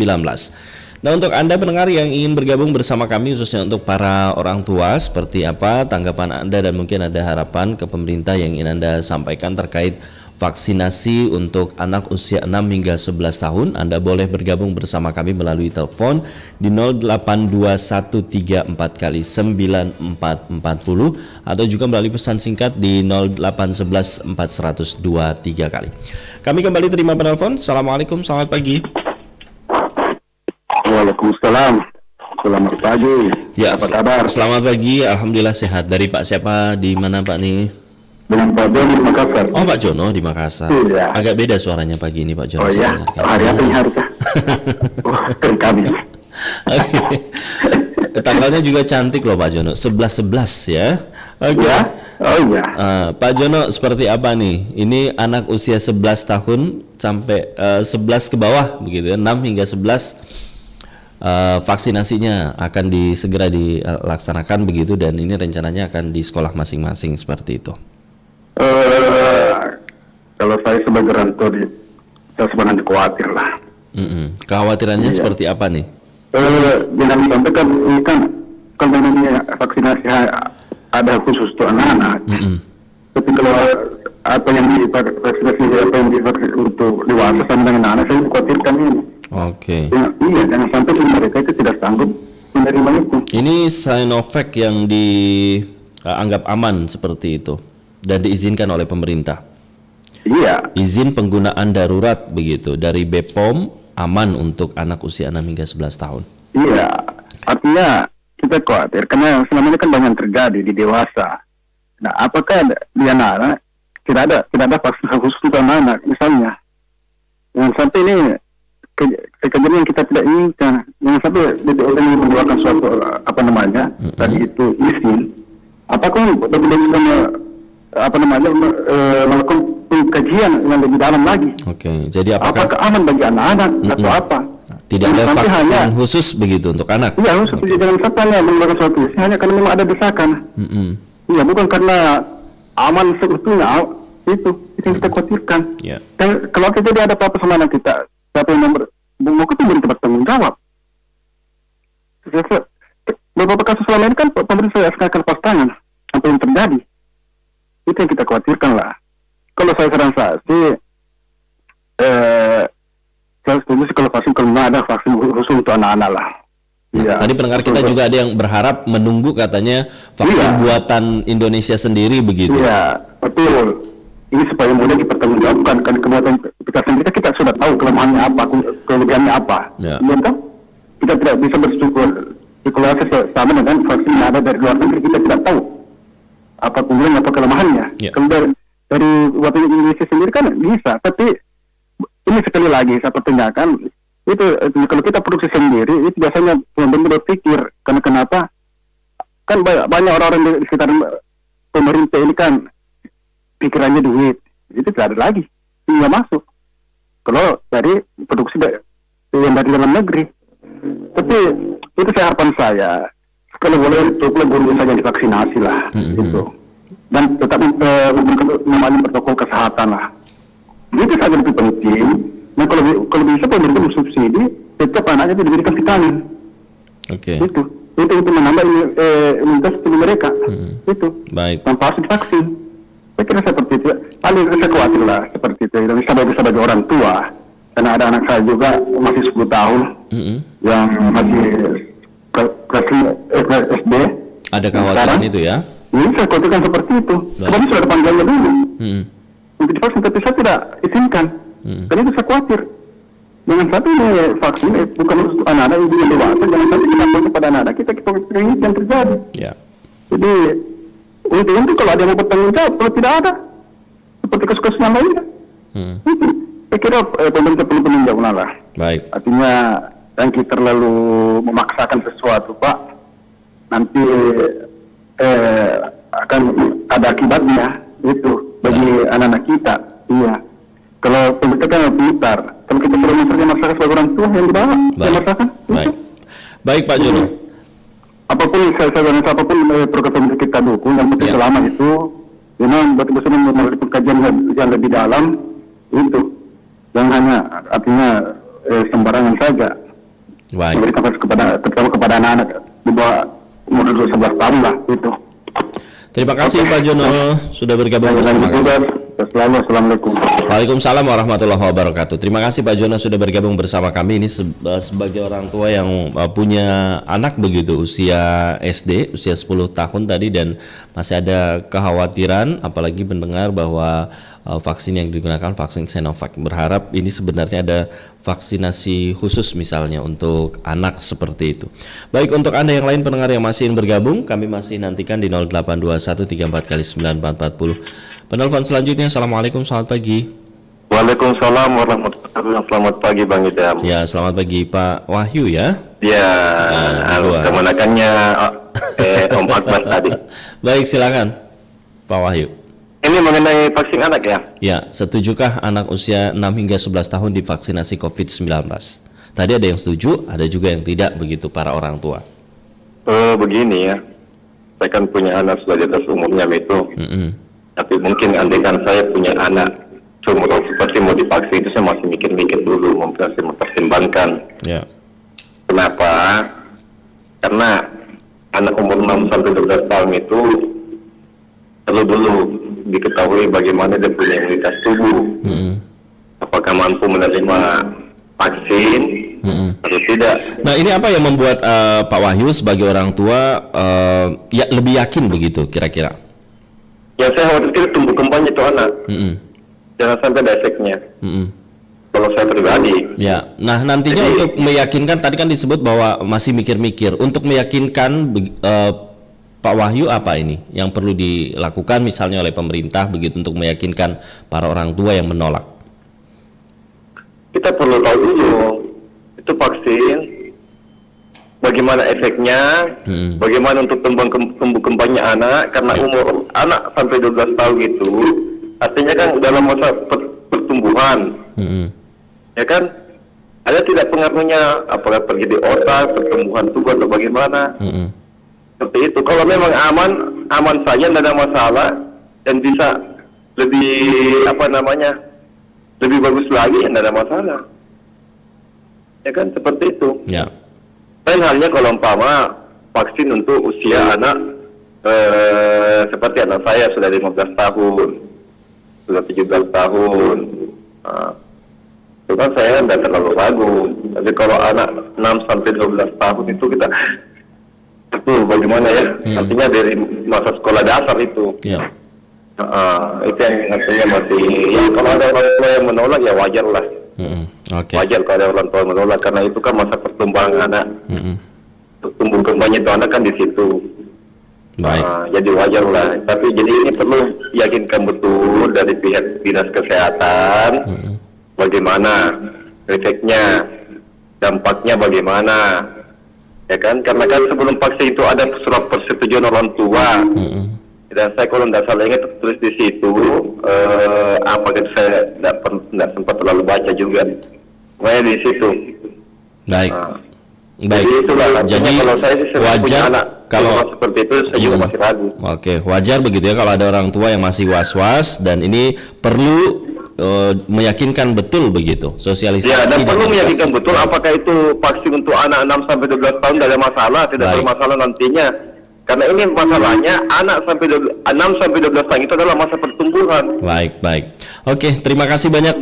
Nah, untuk Anda pendengar yang ingin bergabung bersama kami, khususnya untuk para orang tua, seperti apa tanggapan Anda dan mungkin ada harapan ke pemerintah yang ingin Anda sampaikan terkait vaksinasi untuk anak usia 6 hingga 11 tahun, Anda boleh bergabung bersama kami melalui telepon di 08213 kali 9440 atau juga melalui pesan singkat di 0811 402 3 kali. Kami kembali terima penelpon. Assalamualaikum, selamat pagi. Waalaikumsalam. Selamat pagi. Ya, apa kabar? Selamat pagi. Alhamdulillah sehat. Dari Pak siapa? Di mana Pak nih? Dengan Pak Jono di Makassar. Oh, Pak Jono di Makassar. Iya. Agak beda suaranya pagi ini Pak Jono. Oh iya. Hari apa ini harusnya? Kami. Oke. Tanggalnya juga cantik loh Pak Jono. 11-11 ya. Oke. Ya? Oh iya. Pak Jono, seperti apa nih? Ini anak usia 11 tahun sampai 11 ke bawah begitu ya. 6 hingga 11 vaksinasinya akan segera dilaksanakan begitu, dan ini rencananya akan di sekolah masing-masing seperti itu. Kalau saya sebagai orang tua, saya sebenarnya khawatir lah. Kekhawatirannya seperti apa nih? Jangan sampai kan ini kan kalau namanya vaksinasi ada khusus untuk anak-anak. Tapi kalau apa yang divaksinasi untuk dewasa sama dengan anak, saya khawatirkan ini. Oke. Ya, iya, jangan sampai mereka itu tidak sanggup menerima itu. Ini Sinovac yang dianggap aman seperti itu dan diizinkan oleh pemerintah. Iya. Izin penggunaan darurat begitu dari BPOM, aman untuk anak usia 6 hingga 11 tahun. Iya, artinya kita khawatir karena selama ini kan banyak terjadi di dewasa. Nah, apakah di anak-anak tidak ada vaksin khusus untuk anak misalnya? Jangan sampai ini kejadian yang kita tidak inginkan. Jangan sampai orang yang mengeluarkan suatu tadi itu izin. Apakah melakukan pengkajian yang lebih dalam lagi? Oke, jadi apakah aman bagi anak-anak atau apa? Tidak ada vaksin khusus begitu untuk anak? Iya, khusus. Jangan sampai hanya mengeluarkan suatu izin hanya karena memang ada desakan. Iya, bukan karena aman seutuhnya. Itu yang kita khawatirkan. Yeah. Dan kalau terjadi ada apa-apa sama anak kita, siapa yang mungkin pemerintah bertanggung jawab. Beberapa kasus selama ini kan pemerintah akan lepas tangan apa yang terjadi. Itu yang kita khawatirkan lah. Kalau saya rasa sih, saya setuju sih kalau ada vaksin khusus untuk anak-anak lah. Nah, tadi pendengar kita juga ada yang berharap menunggu katanya vaksin buatan Indonesia sendiri begitu. Iya, betul. Ini supaya mudah dipertanggungjawabkan, kan kebuatan kita sendiri kita sudah tahu kelemahannya apa, kelebihannya apa. Ya. Kan? Kita tidak bisa berspekulasi sama dengan vaksin yang ada dari luar negeri, kita tidak tahu apa keunggulan apa kelemahannya. Ya. Kalau dari buatan Indonesia sendiri kan bisa, tapi ini sekali lagi saya pertanyakan itu kalau kita produksi sendiri itu biasanya pemerintah berpikir karena kenapa kan banyak orang-orang di sekitar pemerintah ini kan pikirannya duit, itu tidak ada lagi, tidak masuk. Kalau dari produksi yang dari dalam negeri, tapi itu harapan saya. Kalau boleh, cukup guru saja divaksinasi lah, gitu. Dan tetap memiliki protokol kesehatan lah. Itu sangat lebih penting. Nah kalau bisa pemerintah bersubsidi, tetap anaknya itu diberikan vitamin. Oke. Itu untuk menambah imunitas tubuh mereka. Itu. Baik. Tanpa harus divaksin. Saya kira seperti itu. Paling saya khawatir lah seperti itu. Dan sebagai orang tua, karena ada anak saya juga masih 10 tahun yang masih kelas SD. Ada kekhawatiran itu ya? Ini saya khawatirkan seperti itu. Sebab sudah ada panggilannya dulu. Untuk divaksin, tapi saya tidak izinkan. Karena itu saya khawatir. Jangan sampai ini vaksin bukan untuk anak-anak yang belum dewasa. Jangan sampai kita pakai kepada anak-anak kita ini yang terjadi. Ya. Jadi untuk kalau ada yang mau bertanggung jawab, kalau tidak ada seperti kasus-kasus yang lainnya. Saya kira pemerintah perlu menjawab lah. Baik. Artinya yang kita terlalu memaksakan sesuatu, Pak, nanti akan ada akibatnya itu bagi anak-anak kita. Iya. Kalau pemerintah kan pintar, kalau kita perlu memaksakan sebagai orang tua yang dibawa, memaksakan. Baik Pak Jono. Apapun apapun program kita dukung, yang penting selama itu, betul-betul melalui kajian yang lebih dalam itu, jangan hanya artinya sembarangan saja. Memberikan terutama kepada anak-anak di bawah umur 11 tahun lah itu. Terima kasih Pak Jono sudah bergabung bersama kami. Assalamualaikum. Waalaikumsalam warahmatullahi wabarakatuh. Terima kasih Pak Jono sudah bergabung bersama kami. Ini sebagai orang tua yang punya anak begitu usia SD, usia 10 tahun tadi, dan masih ada kekhawatiran apalagi mendengar bahwa vaksin yang digunakan vaksin Sinovac. Berharap ini sebenarnya ada vaksinasi khusus misalnya untuk anak seperti itu. Baik, untuk Anda yang lain pendengar yang masih ingin bergabung, kami masih nantikan di 082134 Penelpon selanjutnya. Assalamualaikum, selamat pagi. Waalaikumsalam warahmatullahi wabarakatuh. Selamat pagi Bang Idam. Ya, selamat pagi Pak Wahyu ya. Ya, kemenakannya Om Akbar tadi. Baik, silakan Pak Wahyu. Ini mengenai vaksin anak ya? Ya, setujukah anak usia 6 hingga 11 tahun divaksinasi COVID-19? Tadi ada yang setuju, ada juga yang tidak begitu para orang tua. Begini ya, saya kan punya anak sudah di atas umurnya itu. Tapi mungkin andaikan saya punya anak seumur seperti mau divaksin itu, saya masih mikir-mikir dulu, masih mempertimbangkan. Ya. Kenapa? Karena anak umur 6 sampai 12 tahun itu perlu dulu diketahui bagaimana dia punya imunitas tubuh. Apakah mampu menerima vaksin atau tidak. Nah, ini apa yang membuat Pak Wahyu sebagai orang tua ya lebih yakin begitu kira-kira? Yang saya khawatir tumbuh kembangnya itu anak. Jangan sampai ada efeknya. Kalau saya pribadi. Ya, nah nantinya untuk meyakinkan, tadi kan disebut bahwa masih mikir-mikir. Untuk meyakinkan Pak Wahyu, apa ini yang perlu dilakukan misalnya oleh pemerintah begitu untuk meyakinkan para orang tua yang menolak? Kita perlu tahu dulu itu vaksin, bagaimana efeknya, bagaimana untuk tumbuh kembangnya anak, karena umur anak sampai 12 tahun itu artinya kan dalam masa pertumbuhan, ya kan, ada tidak pengaruhnya apakah pergi di otak, pertumbuhan tubuh atau bagaimana, seperti itu. Kalau memang aman saja, tidak ada masalah dan bisa lebih lebih bagus lagi, tidak ada masalah, ya kan, seperti itu. Ya. Lain halnya kalau umpama vaksin untuk usia anak seperti anak saya sudah 15 tahun, sudah 17 tahun, itu kan saya tidak terlalu ragu. Tapi kalau anak 6 sampai 12 tahun itu kita itu bagaimana ya? Artinya dari masa sekolah dasar itu. Ya. Itu yang artinya masih ya, kalau ada orang tua yang menolak ya wajar lah. Wajar kalau ada orang tua menolak, karena itu kan masa pertumbuhan anak. Tumbuh kembangnya itu anak kan di situ. Jadi wajar lah. Tapi jadi ini perlu yakinkan betul dari pihak dinas kesehatan bagaimana efeknya, dampaknya bagaimana, ya kan? Karena kan sebelum vaksin itu ada surat persetujuan orang tua. Dan saya kalau tidak salah ingat tertulis di situ, apakah saya tidak sempat terlalu baca juga, makanya di situ. Baik. Baik. Jadi itulah. Jadi kalau saya sih wajar anak, kalau seperti itu saya juga masih ragu. Oke, wajar begitu ya kalau ada orang tua yang masih was-was, dan ini perlu meyakinkan betul begitu sosialisasi. Ya, dan perlu meyakinkan betul apakah itu vaksin untuk anak 6 sampai 12 tahun tidak ada masalah, tidak bermasalah nantinya. Karena ini masalahnya anak 6 sampai 12 tahun itu adalah masa pertumbuhan. Baik. Oke, terima kasih banyak.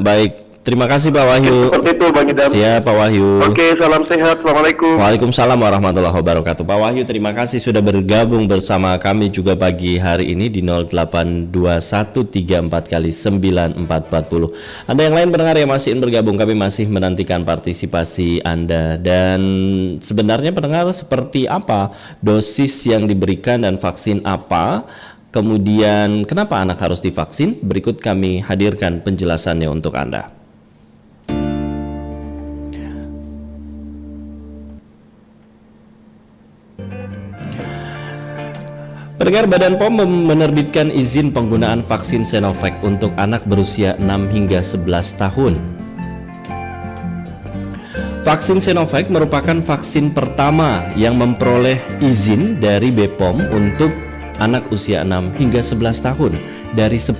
Baik, terima kasih Pak Wahyu. Seperti itu Bang Idam. Siap Pak Wahyu. Oke, salam sehat. Assalamualaikum. Waalaikumsalam warahmatullahi wabarakatuh. Pak Wahyu, terima kasih sudah bergabung bersama kami juga pagi hari ini di 082134 Anda yang lain pendengar yang masih ingin bergabung, kami masih menantikan partisipasi Anda. Dan sebenarnya pendengar, seperti apa dosis yang diberikan dan vaksin apa? Kemudian kenapa anak harus divaksin? Berikut kami hadirkan penjelasannya untuk Anda. Pendengar, Badan POM menerbitkan izin penggunaan vaksin Sinovac untuk anak berusia 6 hingga 11 tahun. Vaksin Sinovac merupakan vaksin pertama yang memperoleh izin dari BPOM untuk anak usia 6 hingga 11 tahun dari 10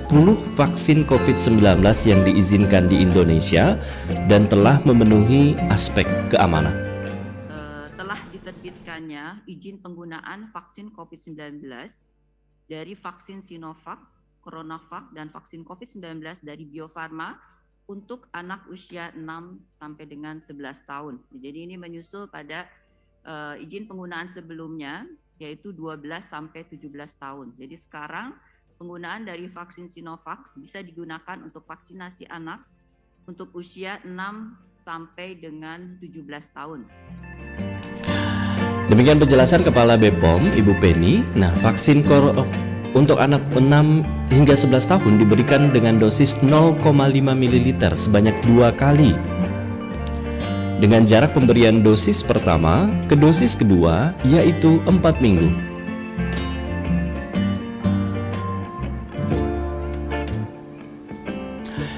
vaksin COVID-19 yang diizinkan di Indonesia dan telah memenuhi aspek keamanan. Telah diterbitkannya izin penggunaan vaksin COVID-19 dari vaksin Sinovac, CoronaVac, dan vaksin COVID-19 dari Bio Farma untuk anak usia 6 sampai dengan 11 tahun. Jadi ini menyusul pada izin penggunaan sebelumnya, yaitu 12 sampai 17 tahun. Jadi sekarang penggunaan dari vaksin Sinovac bisa digunakan untuk vaksinasi anak untuk usia 6 sampai dengan 17 tahun. Demikian penjelasan Kepala BPOM, Ibu Penny. Nah, vaksin untuk anak 6 hingga 11 tahun diberikan dengan dosis 0,5 ml sebanyak 2 kali. Dengan jarak pemberian dosis pertama ke dosis kedua yaitu 4 minggu.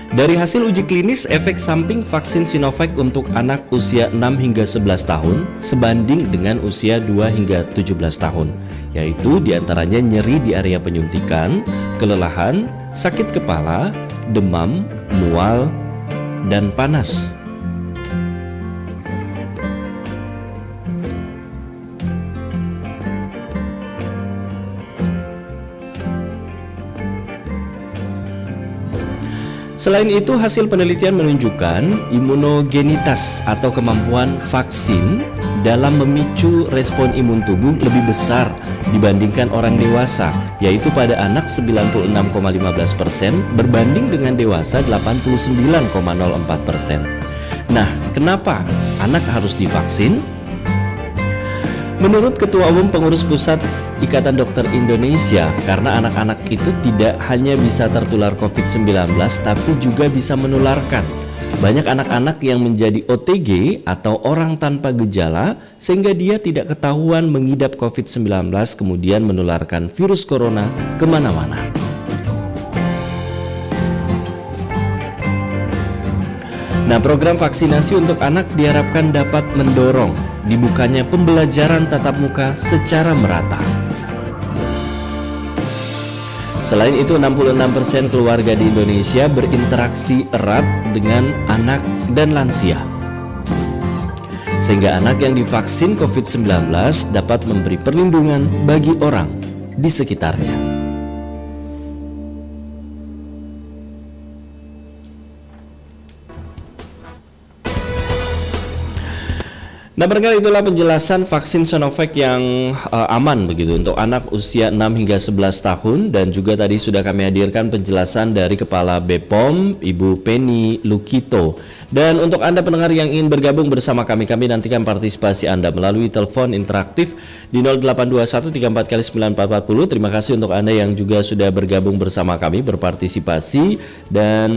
Dari hasil uji klinis, efek samping vaksin Sinovac untuk anak usia 6 hingga 11 tahun sebanding dengan usia 2 hingga 17 tahun, yaitu diantaranya nyeri di area penyuntikan, kelelahan, sakit kepala, demam, mual, dan panas. Selain itu, hasil penelitian menunjukkan imunogenitas atau kemampuan vaksin dalam memicu respon imun tubuh lebih besar dibandingkan orang dewasa, yaitu pada anak 96,15% berbanding dengan dewasa 89,04%. Nah, kenapa anak harus divaksin? Menurut Ketua Umum Pengurus Pusat Ikatan Dokter Indonesia, karena anak-anak itu tidak hanya bisa tertular COVID-19 tapi juga bisa menularkan. Banyak anak-anak yang menjadi OTG atau orang tanpa gejala sehingga dia tidak ketahuan mengidap COVID-19 kemudian menularkan virus corona kemana-mana. Nah, program vaksinasi untuk anak diharapkan dapat mendorong dibukanya pembelajaran tatap muka secara merata. Selain itu, 66% keluarga di Indonesia berinteraksi erat dengan anak dan lansia. Sehingga anak yang divaksin COVID-19 dapat memberi perlindungan bagi orang di sekitarnya. Nah, barangkali itulah penjelasan vaksin Sinovac yang aman begitu untuk anak usia 6 hingga 11 tahun, dan juga tadi sudah kami hadirkan penjelasan dari Kepala BPOM Ibu Penny Lukito. Dan untuk Anda pendengar yang ingin bergabung bersama kami nantikan partisipasi Anda melalui telepon interaktif di 0821 34 kali 9440. Terima kasih untuk Anda yang juga sudah bergabung bersama kami berpartisipasi, dan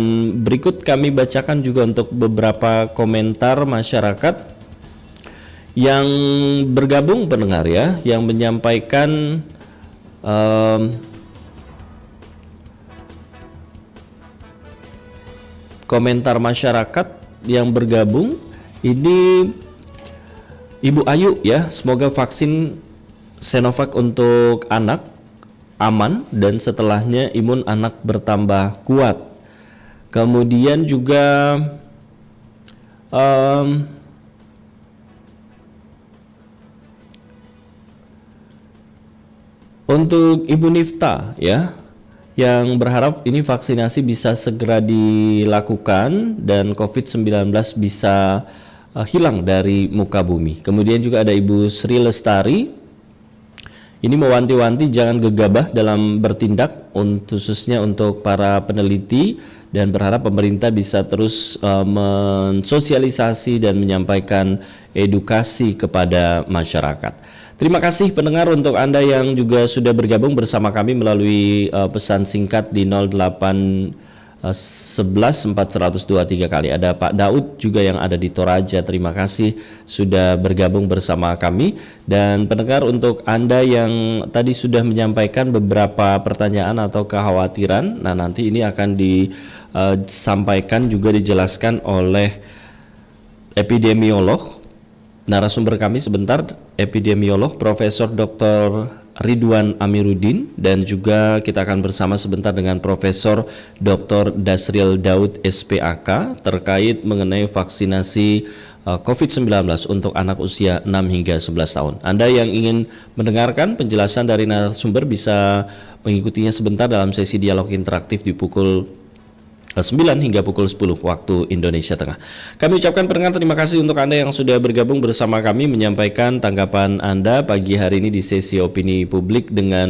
berikut kami bacakan juga untuk beberapa komentar masyarakat yang bergabung pendengar ya, yang menyampaikan komentar masyarakat yang bergabung. Ini Ibu Ayu ya, semoga vaksin Sinovac untuk anak aman dan setelahnya imun anak bertambah kuat. Kemudian juga untuk Ibu Nifta ya, yang berharap ini vaksinasi bisa segera dilakukan dan COVID-19 bisa hilang dari muka bumi. Kemudian juga ada Ibu Sri Lestari, ini mewanti-wanti jangan gegabah dalam bertindak, khususnya untuk para peneliti, dan berharap pemerintah bisa terus mensosialisasi dan menyampaikan edukasi kepada masyarakat. Terima kasih pendengar untuk Anda yang juga sudah bergabung bersama kami melalui pesan singkat di 08 11.402 kali. Ada Pak Daud juga yang ada di Toraja. Terima kasih sudah bergabung bersama kami. Dan pendengar, untuk Anda yang tadi sudah menyampaikan beberapa pertanyaan atau kekhawatiran, nah nanti ini akan disampaikan juga dijelaskan oleh epidemiolog narasumber kami sebentar, epidemiolog Profesor Dr. Ridwan Amiruddin, dan juga kita akan bersama sebentar dengan Profesor Dr. Dasril Daud SPAK terkait mengenai vaksinasi COVID-19 untuk anak usia 6 hingga 11 tahun. Anda yang ingin mendengarkan penjelasan dari narasumber bisa mengikutinya sebentar dalam sesi dialog interaktif di pukul 9 hingga pukul 10 waktu Indonesia Tengah. Kami ucapkan pendengar terima kasih untuk Anda yang sudah bergabung bersama kami menyampaikan tanggapan Anda pagi hari ini di sesi opini publik dengan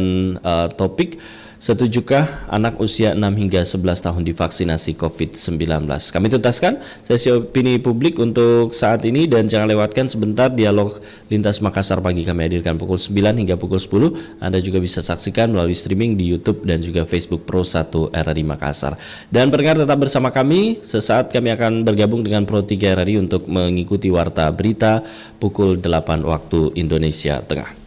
topik setujukah anak usia 6 hingga 11 tahun divaksinasi COVID-19. Kami tuntaskan sesi opini publik untuk saat ini dan jangan lewatkan sebentar dialog Lintas Makassar pagi kami hadirkan pukul 9 hingga pukul 10. Anda juga bisa saksikan melalui streaming di YouTube dan juga Facebook Pro 1 RRI Makassar. Dan pendengar tetap bersama kami, sesaat kami akan bergabung dengan Pro 3 RRI untuk mengikuti warta berita pukul 8 waktu Indonesia Tengah.